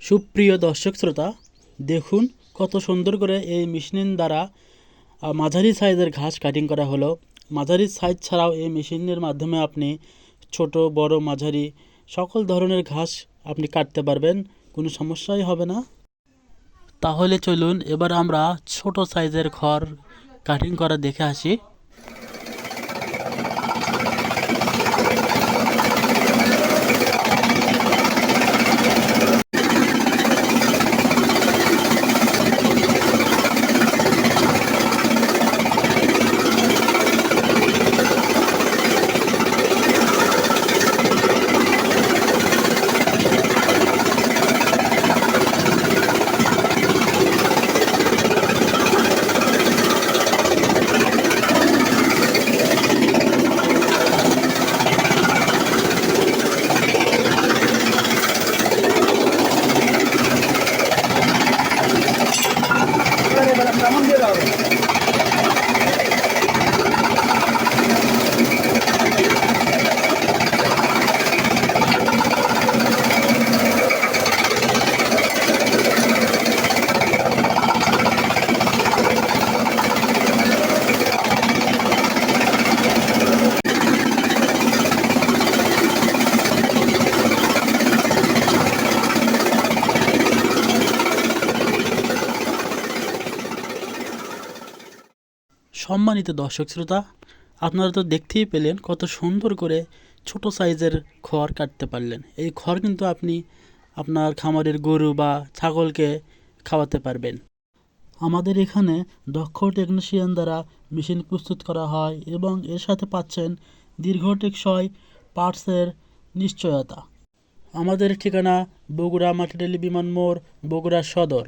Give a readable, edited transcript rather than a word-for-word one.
সুপ্রিয় দর্শক শ্রোতা, দেখুন কত সুন্দর করে এই মেশিন দ্বারা মাঝারি সাইজের ঘাস কাটিং করা হলো। মাঝারি সাইজ ছাড়াও এই মেশিনের মাধ্যমে আপনি ছোট বড় মাঝারি সকল ধরনের ঘাস আপনি কাটতে পারবেন, কোনো সমস্যাই হবে না। তাহলে চলুন এবার আমরা ছোট সাইজের খড় কাটিং করা দেখে আসি। সম্মানিত দর্শক শ্রোতা, আপনারা তো দেখতেই পেলেন কত সুন্দর করে ছোট সাইজের খড় কাটতে পারলেন। এই খড় কিন্তু আপনি আপনার খামারের গরু বা ছাগলকে খাওয়াতে পারবেন। আমাদের এখানে দক্ষ টেকনিশিয়ান দ্বারা মেশিন প্রস্তুত করা হয় এবং এর সাথে পাচ্ছেন দীর্ঘ টেকসই পার্টসের নিশ্চয়তা। আমাদের ঠিকানা বগুড়া মাটিরালী বিমান মোড়, বগুড়া সদর।